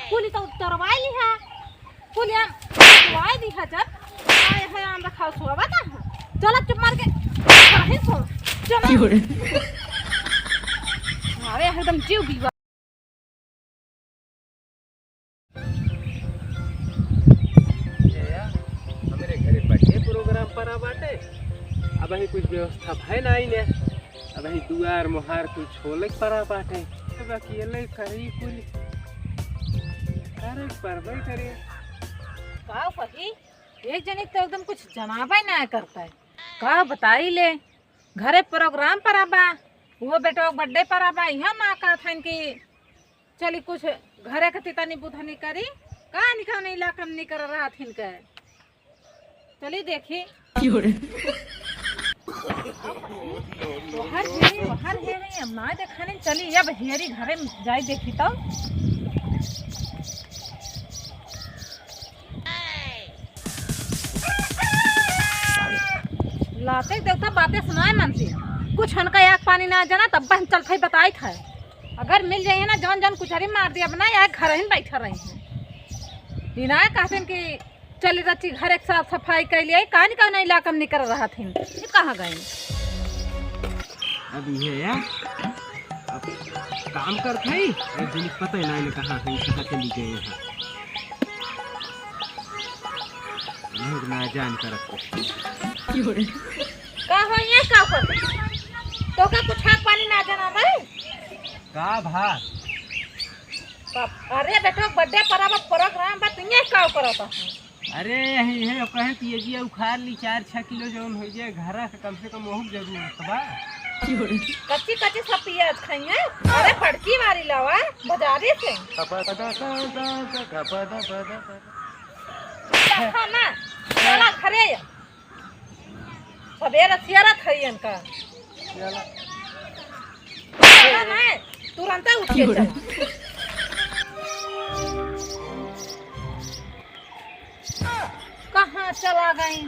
कुली तो तरवाई ली है कुली हम तरवाई दी है जब आए है हम रखा सोवा था चलो चुप मार के कहीं सो चलो अरे एकदम जीव बीवा हमारे घरे बर्थडे प्रोग्राम पर बाटे अब ही कुछ व्यवस्था है ना ने अब ही दुआर मोहार कुछ छोले पर बाटे अब अकेले करी कुल अरे परबे करे का पही एक जने तो एकदम कुछ जनाबा ना करता है का बताई ले घरे प्रोग्राम पर आबा वो बेटो बर्थडे पर आबा यहाँ ना का था कि चली कुछ घरे के तितानी बुधनी करी का निकाल नहीं ला कम नहीं कर रहा थिन के चली देखी बाहर है नहीं हम ना देखने चली अब हेरी घरे जाई देखी तो लाते देवता बातें सुनाए मन से कुछ हनका आग पानी ना जाना तब हम चल थे बताई था अगर मिल जाइए ना जौन जौन कुछ मार दिया बना या घर ही बैठा रही हैं बिना कहते कि चली रची घर एक साफ सफाई कर लिए कहानी का नहीं इलाका में निकल रहा थे ये कहाँ गए अब ये यार अब काम करते हैं दिन पता ही नहीं कहाँ है कहाँ चली गए हैं लोग ना जान करते का हो ये का कर तो का कुछ हाथ पानी ना जाना भाई का भा अरे बेटा बर्थडे प्रोग्राम बा तू ये का करता अरे यही है कहे कि ये जी उखाड़ ली 4-6 किलो जौन हो जाए घर का कम से कम ओहू जरूर बा कच्ची कच्ची सब पियाज खाइए अरे फड़की मारी लावा बाजारे से ना चला खरे सवेरे सियारा थईन का चला ना तुरंत उठ के चल कहाँ चला गई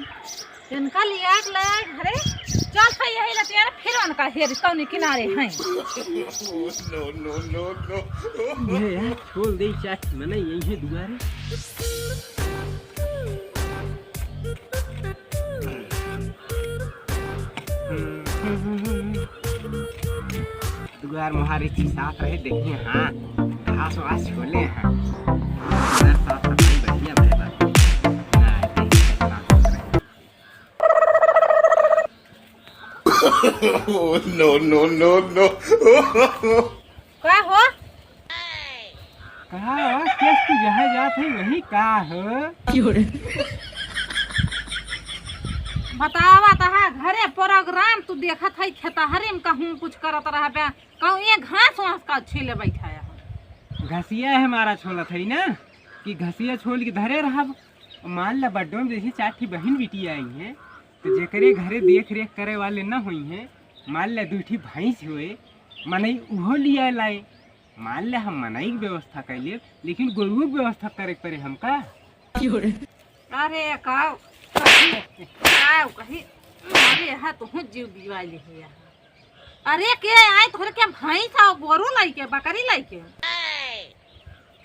इनका लिया घरे चल सही यही लती यार फिर उनका हेर कौन किनारे हैं ये यार छोड़ दे चाट मने यही है दुआरे दुआर मोहारी की साथ रहे देखिए हाँ घास वास छोले हैं साथ बढ़िया भाई बात no, no, no, no. क्या हो कहा केस तू जहाँ जात है वही का हो बतावा तहा घरे प्रोग्राम तू देखत है खेतहरे में कहूँ कुछ करत रहा बे कहूँ ये घास वास का छीले बैठाया घसिया है हमारा छोला था ना कि घसिया छोड़ के धरे रहा मान ला बड्डो में जैसे 4 बहन बेटी आई हैं तो जेकरे घरे देख रेख करे वाले न हुई हैं मान ला 2 भैंस हुए मनई उहो लिया लाए मान ला हम मनई की व्यवस्था कर लिए लेकिन गोरुओं की व्यवस्था करे पड़े हमका अरे काव कहीं अरे है तो जीव दीवाली है अरे के आए तोरे के भैंस और गोरू लाई के बकरी लाई के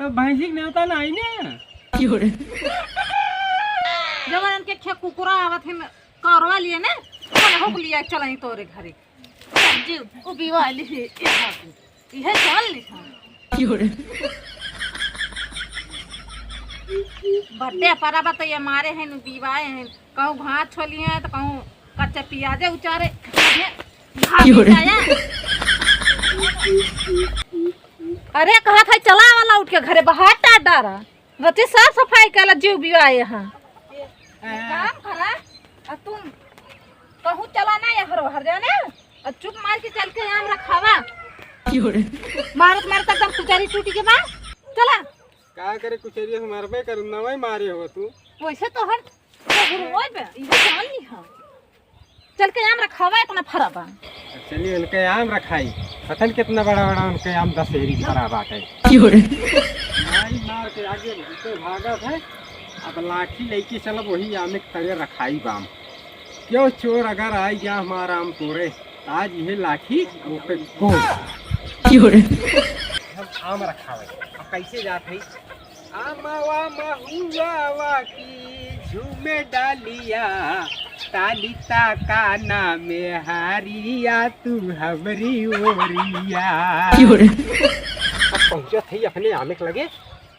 तो भैंसी ने होता ना आई ना जब इनके खे कुकुरा आवत है करवा लिए ना तो हो लिया चलाई तोरे घरे जीव ओ दीवाली है ये चल ली था बर्थडे पराबा तो ये मारे हैं बीवाए हैं कहूँ घास छोली हैं तो कहूँ कच्चे प्याजे उचारे अरे कहा था चला वाला उठ के घरे बाहर टाट डारा रति साफ सफाई कर जीव बीवाए यहाँ काम करा और तुम कहूँ चला ना यहाँ हर जाने और चुप मार के चल के यहाँ रखावा मारत मारत एकदम कुचारी टूटी के बाद चला का करे कुछ एरिया से मारबे कर नवई मारे हो तू वैसे तो हर गुरुओं पे ये जान ली हां चल के आम रखावा इतना फराबा चलिए उनके आम रखाई पतन कितना बड़ा बड़ा उनके आम 10 एरी खराब आटे मारी मार के आगे तो भागत है अब लाठी लेके चलो वही आम के तले रखाई बाम क्यों चोर अगर आई जा हमारा आम तोरे आज ये लाठी वो पे गोल हम आम रखावे अब कैसे जात है आमावा महुआवा की झूमे डालिया तालिता काना में हारिया तू हमरी ओरिया। अब पहुंचा थी अपने आने के लगे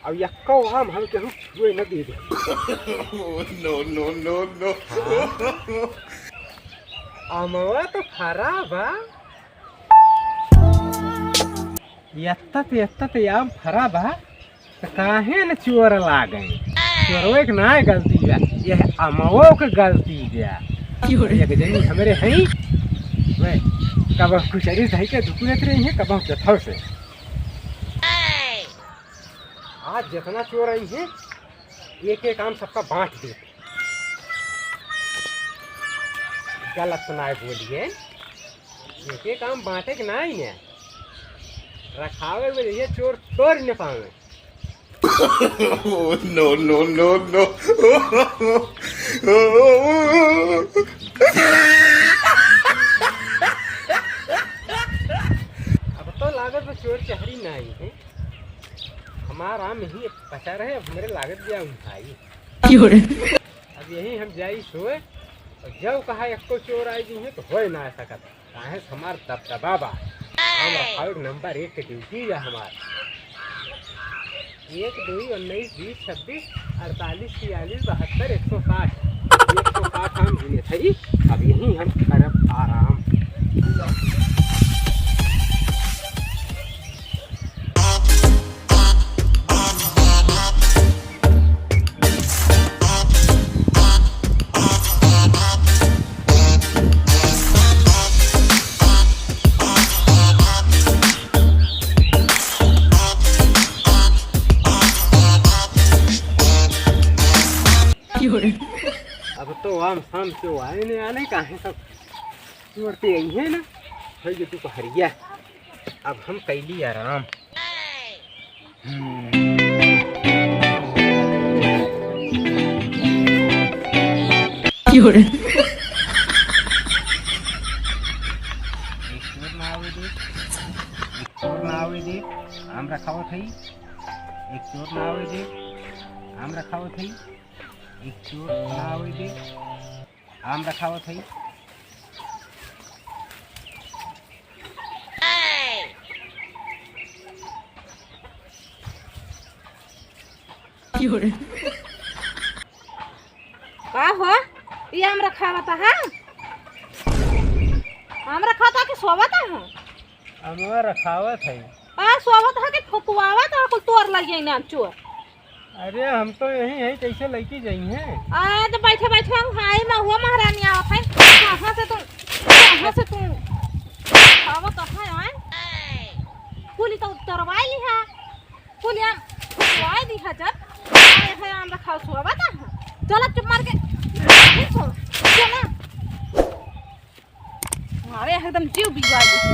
और यक्को हम केहू छुए न दे दे। No, no, no, no. आमवा तो खराब है। यत्ता आम खराब है तो काहे न चोर ला गए। चोरवे के ना गलती है, यह अमवो के गलती है। एक जनी हमरे हैं वे कब कुचरी धई के दुकुलत रही है कब जथौ से। आज जितना चोर आई है एक एक काम सबका बांट दे। गलत सुनाए बोलिए, एक एक काम बांटे के ना ही ने रखावे में ये चोर तोड़ न पावे। No, no, no, no. अब तो लागत में चोर चहरी नहीं है। हमारा आम यही पचा रहे, अब मेरे लागत दिया उठाई। अब यही हम जाई सोए और जब कहा एको चोर आई जी है तो हो ना सकत। काहे हमार दबदबा बा, हम रखावे नंबर 1 के ड्यूटी है हमार। 1 2 19 20 26 48 46 72 160 160 हम गिने थे। अब यही हम करब आराम। अब तो आम शाम से आए नहीं आने काहे सब चोरते आई है ना। है जो तू हरिया अब हम कैली आराम। चोर ना आवे दे आम रखावत है। एक चोर ना आवे दे आम रखावत है। एक चोर ना आवे दे आम रखावत है। का हो ये आम रखावता है? आम रखाता कि सोवता है? अमवा रखावत है। सोवत है कि फुकवावत है? कुल तोड़ लगे ना चोर। अरे हम तो यही है कैसे लड़की जाई हैं। तो बैठे बैठे हम हाई में हुआ महारानी आवत है। कहाँ से तुम आवत है? कुली तो उतरवाई ली है, कुली आम फुकवाई दी है। जब आए है आम रखाव सोवत है। चलो चुप मार के चलो, अरे एकदम जीव बिगड़ गई।